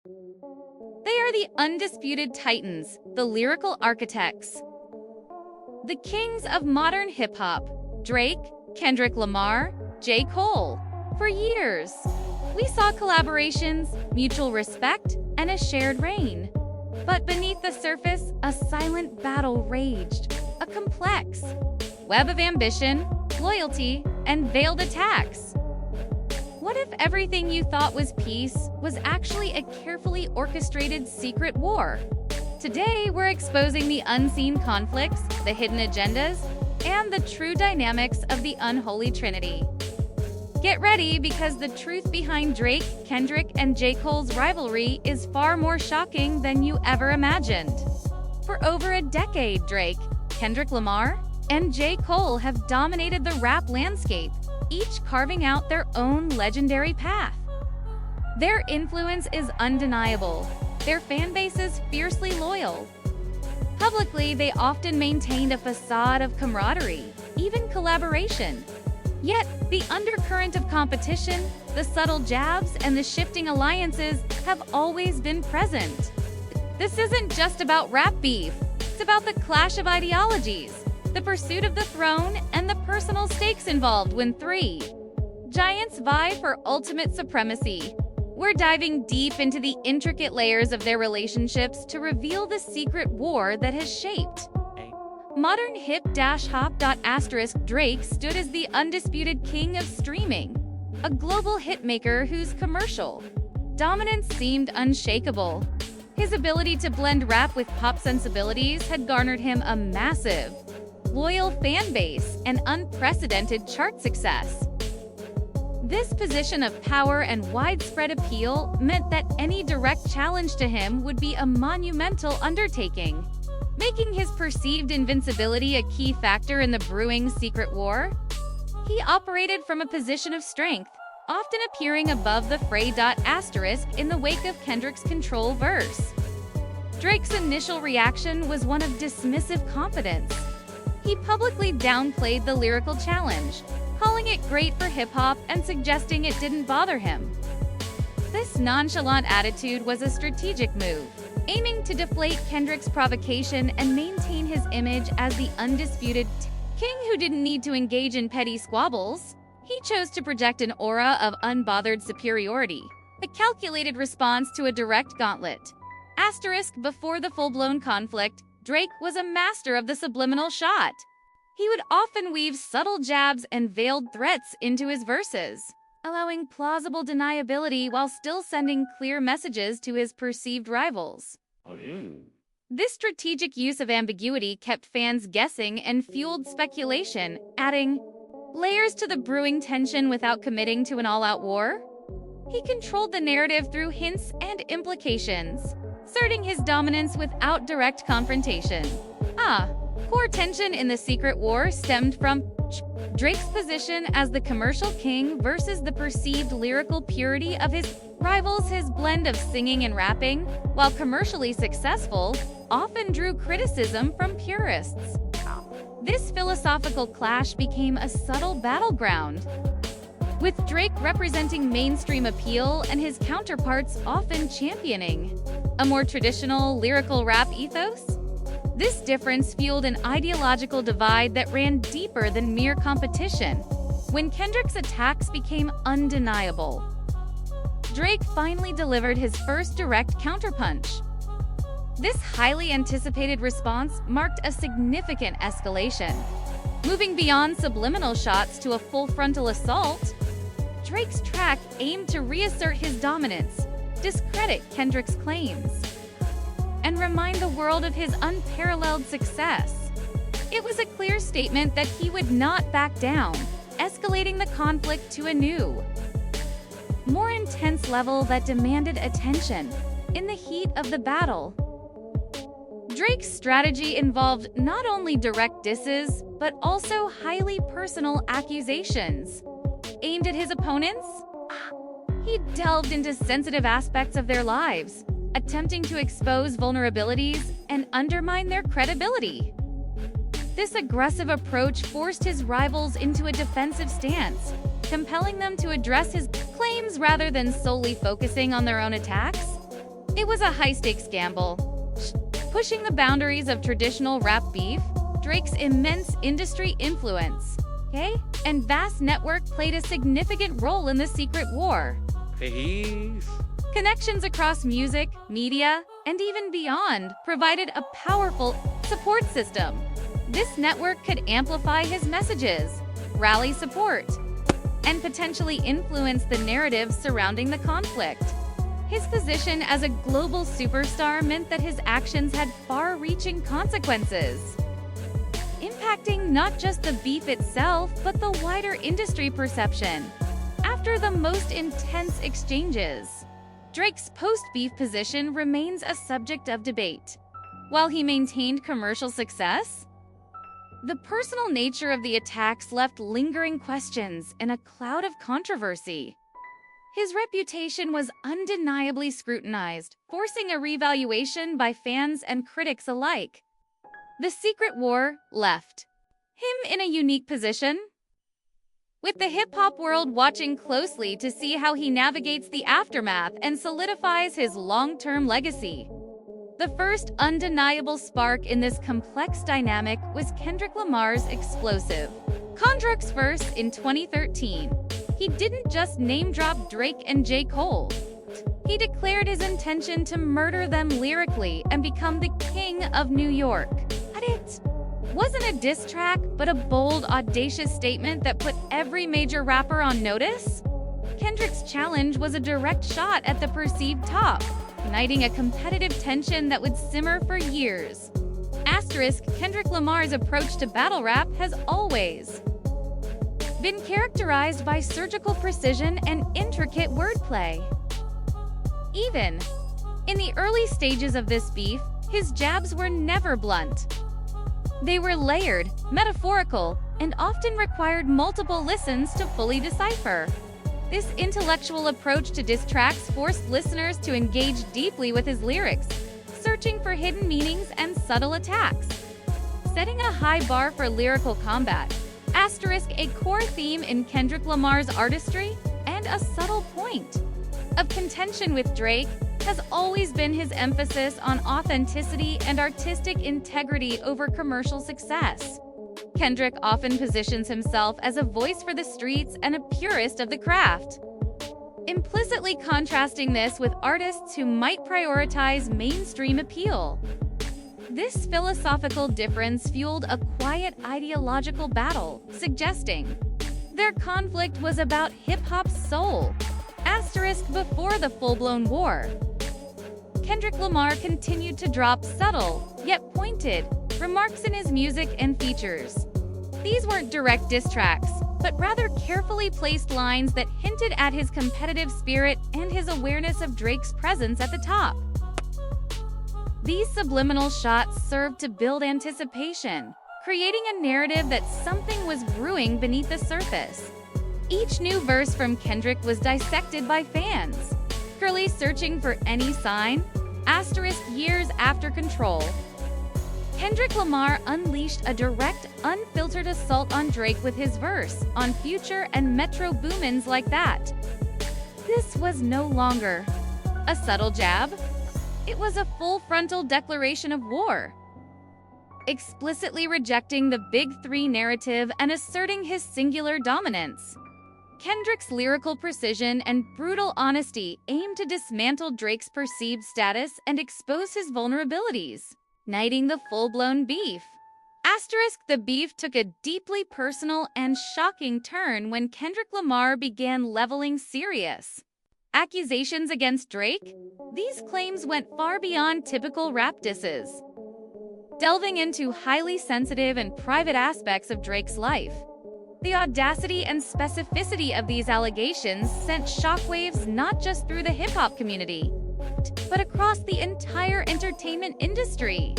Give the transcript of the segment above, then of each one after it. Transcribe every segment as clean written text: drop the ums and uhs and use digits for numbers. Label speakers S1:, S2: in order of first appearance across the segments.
S1: They are the undisputed titans, the lyrical architects, the kings of modern hip-hop: Drake, Kendrick Lamar, J. Cole. For years, we saw collaborations, mutual respect, and a shared reign. But beneath the surface, a silent battle raged, a complex web of ambition, loyalty, and veiled attacks. What if everything you thought was peace was actually a carefully orchestrated secret war? Today, we're exposing the unseen conflicts, the hidden agendas, and the true dynamics of the Unholy Trinity. Get ready, because the truth behind Drake, Kendrick, and J. Cole's rivalry is far more shocking than you ever imagined. For over a decade, Drake, Kendrick Lamar, and J. Cole have dominated the rap landscape, each carving out their own legendary path. Their influence is undeniable. Their fan base is fiercely loyal. Publicly, they often maintained a facade of camaraderie, even collaboration. Yet, the undercurrent of competition, the subtle jabs, and the shifting alliances have always been present. This isn't just about rap beef. It's about the clash of ideologies, the pursuit of the throne, and the personal stakes involved when three giants vie for ultimate supremacy. We're diving deep into the intricate layers of their relationships to reveal the secret war that has shaped modern hip-hop. Drake stood as the undisputed king of streaming, a global hitmaker whose commercial dominance seemed unshakable. His ability to blend rap with pop sensibilities had garnered him a massive, loyal fan base and unprecedented chart success. This position of power and widespread appeal meant that any direct challenge to him would be a monumental undertaking, making his perceived invincibility a key factor in the brewing secret war. He operated from a position of strength, often appearing above the fray. In the wake of Kendrick's Control verse, Drake's initial reaction was one of dismissive confidence. He publicly downplayed the lyrical challenge, calling it great for hip-hop and suggesting it didn't bother him. This nonchalant attitude was a strategic move, aiming to deflate Kendrick's provocation and maintain his image as the undisputed king who didn't need to engage in petty squabbles. He chose to project an aura of unbothered superiority, a calculated response to a direct gauntlet. Before the full-blown conflict, Drake was a master of the subliminal shot. He would often weave subtle jabs and veiled threats into his verses, allowing plausible deniability while still sending clear messages to his perceived rivals. This strategic use of ambiguity kept fans guessing and fueled speculation, adding layers to the brewing tension without committing to an all-out war. He controlled the narrative through hints and implications, asserting his dominance without direct confrontation. Core tension in the secret war stemmed from Drake's position as the commercial king versus the perceived lyrical purity of his rivals. His blend of singing and rapping, while commercially successful, often drew criticism from purists. This philosophical clash became a subtle battleground, with Drake representing mainstream appeal and his counterparts often championing a more traditional lyrical rap ethos. This difference fueled an ideological divide that ran deeper than mere competition. When Kendrick's attacks became undeniable, Drake finally delivered his first direct counterpunch. This highly anticipated response marked a significant escalation. Moving beyond subliminal shots to a full frontal assault, Drake's track aimed to reassert his dominance, discredit Kendrick's claims, and remind the world of his unparalleled success. It was a clear statement that he would not back down, escalating the conflict to a new, more intense level that demanded attention. In the heat of the battle, Drake's strategy involved not only direct disses, but also highly personal accusations aimed at his opponents. He delved into sensitive aspects of their lives, attempting to expose vulnerabilities and undermine their credibility. This aggressive approach forced his rivals into a defensive stance, compelling them to address his claims rather than solely focusing on their own attacks. It was a high-stakes gamble, pushing the boundaries of traditional rap beef. Drake's immense industry influence, and vast network played a significant role in the secret war.
S2: Peace.
S1: Connections across music, media, and even beyond provided a powerful support system. This network could amplify his messages, rally support, and potentially influence the narrative surrounding the conflict. His position as a global superstar meant that his actions had far-reaching consequences, impacting not just the beef itself, but the wider industry perception. After the most intense exchanges, Drake's post-beef position remains a subject of debate. While he maintained commercial success, the personal nature of the attacks left lingering questions and a cloud of controversy. His reputation was undeniably scrutinized, forcing a reevaluation by fans and critics alike. The secret war left him in a unique position, with the hip-hop world watching closely to see how he navigates the aftermath and solidifies his long-term legacy. The first undeniable spark in this complex dynamic was Kendrick Lamar's explosive Condrux verse in 2013. He didn't just name-drop Drake and J. Cole. He declared his intention to murder them lyrically and become the king of New York. But it wasn't a diss track, but a bold, audacious statement that put every major rapper on notice. Kendrick's challenge was a direct shot at the perceived top, igniting a competitive tension that would simmer for years. Kendrick Lamar's approach to battle rap has always been characterized by surgical precision and intricate wordplay. Even in the early stages of this beef, his jabs were never blunt. They were layered, metaphorical, and often required multiple listens to fully decipher. This intellectual approach to diss tracks forced listeners to engage deeply with his lyrics, searching for hidden meanings and subtle attacks. Setting a high bar for lyrical combat, a core theme in Kendrick Lamar's artistry, and a subtle point of contention with Drake has always been his emphasis on authenticity and artistic integrity over commercial success. Kendrick often positions himself as a voice for the streets and a purist of the craft, implicitly contrasting this with artists who might prioritize mainstream appeal. This philosophical difference fueled a quiet ideological battle, suggesting their conflict was about hip-hop's soul. Before the full-blown war, Kendrick Lamar continued to drop subtle, yet pointed, remarks in his music and features. These weren't direct diss tracks, but rather carefully placed lines that hinted at his competitive spirit and his awareness of Drake's presence at the top. These subliminal shots served to build anticipation, creating a narrative that something was brewing beneath the surface. Each new verse from Kendrick was dissected by fans, eagerly searching for any sign. Years after Control, Kendrick Lamar unleashed a direct, unfiltered assault on Drake with his verse on Future and Metro Boomin's Like That. This was no longer a subtle jab. It was a full frontal declaration of war, explicitly rejecting the Big Three narrative and asserting his singular dominance. Kendrick's lyrical precision and brutal honesty aimed to dismantle Drake's perceived status and expose his vulnerabilities, igniting the full-blown beef. The beef took a deeply personal and shocking turn when Kendrick Lamar began leveling serious accusations against Drake. These claims went far beyond typical rap disses, delving into highly sensitive and private aspects of Drake's life. The audacity and specificity of these allegations sent shockwaves not just through the hip-hop community, but across the entire entertainment industry,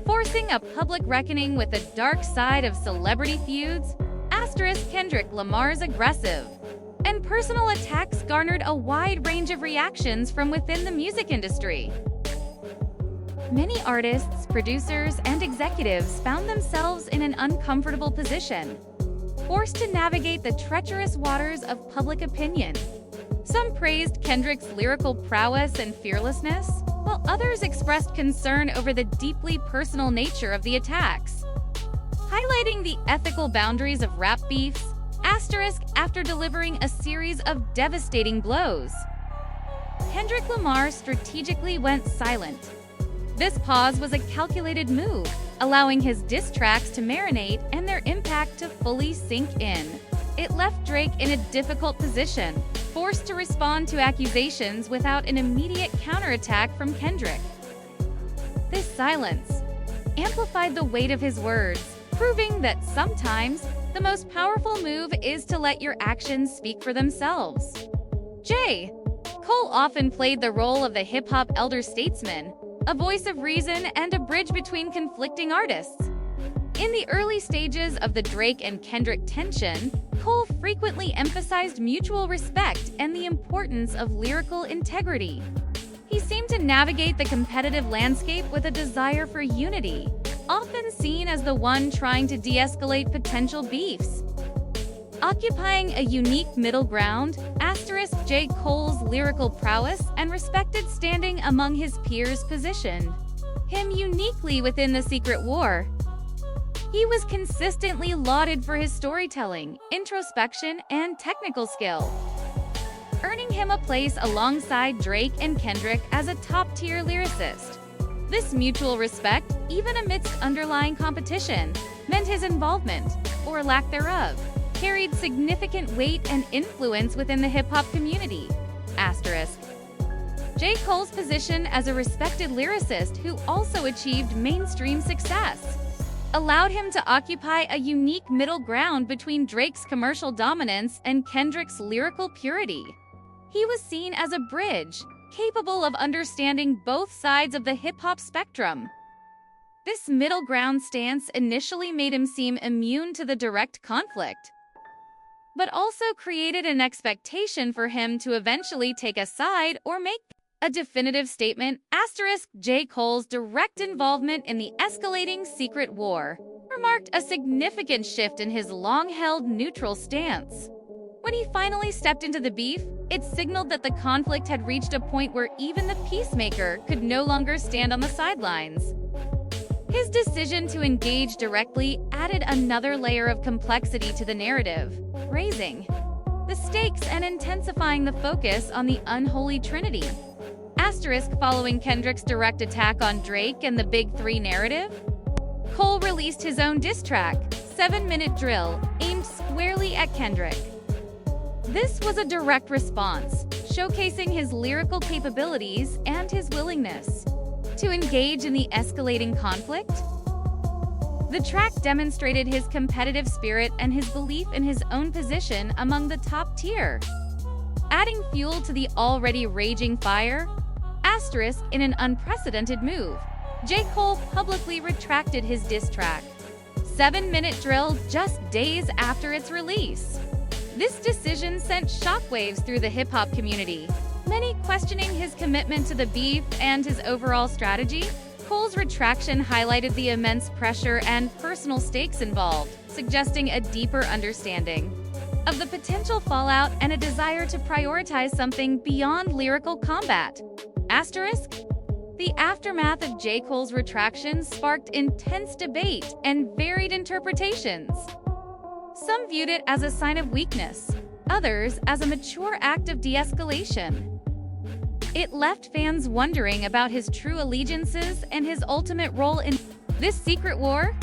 S1: forcing a public reckoning with the dark side of celebrity feuds. Kendrick Lamar's aggressive and personal attacks garnered a wide range of reactions from within the music industry. Many artists, producers, and executives found themselves in an uncomfortable position, forced to navigate the treacherous waters of public opinion. Some praised Kendrick's lyrical prowess and fearlessness, while others expressed concern over the deeply personal nature of the attacks. Highlighting the ethical boundaries of rap beefs, after delivering a series of devastating blows, Kendrick Lamar strategically went silent. This pause was a calculated move, allowing his diss tracks to marinate and their impact to fully sink in. It left Drake in a difficult position, forced to respond to accusations without an immediate counterattack from Kendrick. This silence amplified the weight of his words, proving that sometimes the most powerful move is to let your actions speak for themselves. J. Cole often played the role of the hip-hop elder statesman, a voice of reason and a bridge between conflicting artists. In the early stages of the Drake and Kendrick tension, Cole frequently emphasized mutual respect and the importance of lyrical integrity. He seemed to navigate the competitive landscape with a desire for unity, often seen as the one trying to de-escalate potential beefs. Occupying a unique middle ground, J. Cole's lyrical prowess and respected standing among his peers positioned him uniquely within the secret war. He was consistently lauded for his storytelling, introspection, and technical skill, earning him a place alongside Drake and Kendrick as a top-tier lyricist. This mutual respect, even amidst underlying competition, meant his involvement, or lack thereof, carried significant weight and influence within the hip-hop community. J. Cole's position as a respected lyricist who also achieved mainstream success allowed him to occupy a unique middle ground between Drake's commercial dominance and Kendrick's lyrical purity. He was seen as a bridge, capable of understanding both sides of the hip-hop spectrum. This middle ground stance initially made him seem immune to the direct conflict, but also created an expectation for him to eventually take a side or make a definitive statement. J. Cole's direct involvement in the escalating secret war marked a significant shift in his long-held neutral stance. When he finally stepped into the beef, it signaled that the conflict had reached a point where even the peacemaker could no longer stand on the sidelines. His decision to engage directly added another layer of complexity to the narrative, raising the stakes and intensifying the focus on the Unholy Trinity. Following Kendrick's direct attack on Drake and the Big Three narrative, Cole released his own diss track, 7-Minute Drill, aimed squarely at Kendrick. This was a direct response, showcasing his lyrical capabilities and his willingness to engage in the escalating conflict. The track demonstrated his competitive spirit and his belief in his own position among the top tier, adding fuel to the already raging fire. In an unprecedented move, J. Cole publicly retracted his diss track, 7-Minute Drill, just days after its release. This decision sent shockwaves through the hip-hop community, many questioning his commitment to the beef and his overall strategy. Cole's retraction highlighted the immense pressure and personal stakes involved, suggesting a deeper understanding of the potential fallout and a desire to prioritize something beyond lyrical combat. The aftermath of J. Cole's retraction sparked intense debate and varied interpretations. Some viewed it as a sign of weakness, others as a mature act of de-escalation. It left fans wondering about his true allegiances and his ultimate role in this secret war.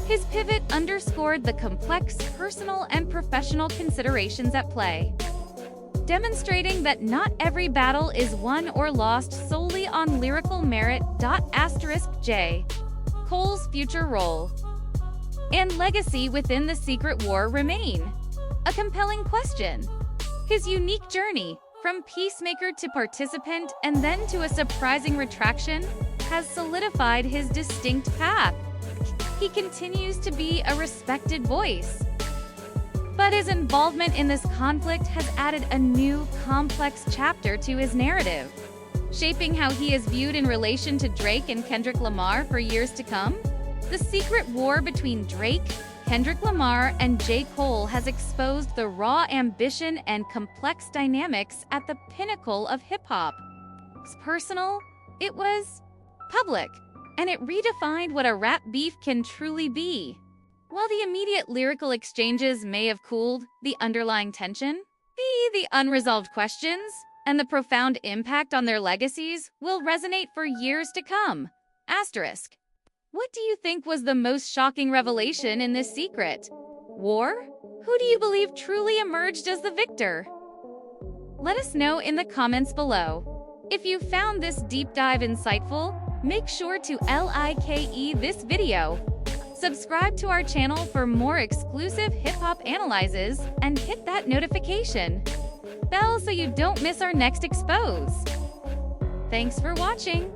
S1: His pivot underscored the complex personal and professional considerations at play, demonstrating that not every battle is won or lost solely on lyrical merit. J. Cole's future role and legacy within the secret war remain a compelling question. His unique journey, from peacemaker to participant and then to a surprising retraction, has solidified his distinct path. He continues to be a respected voice, but his involvement in this conflict has added a new, complex chapter to his narrative, shaping how he is viewed in relation to Drake and Kendrick Lamar for years to come. The secret war between Drake, Kendrick Lamar and J. Cole has exposed the raw ambition and complex dynamics at the pinnacle of hip-hop. It's personal, it was public, and it redefined what a rap beef can truly be. While the immediate lyrical exchanges may have cooled, the underlying tension, the unresolved questions, and the profound impact on their legacies will resonate for years to come. Asterisk. What do you think was the most shocking revelation in this secret? War? Who do you believe truly emerged as the victor? Let us know in the comments below. If you found this deep dive insightful, make sure to like this video. Subscribe to our channel for more exclusive hip-hop analyses and hit that notification bell so you don't miss our next expose. Thanks for watching.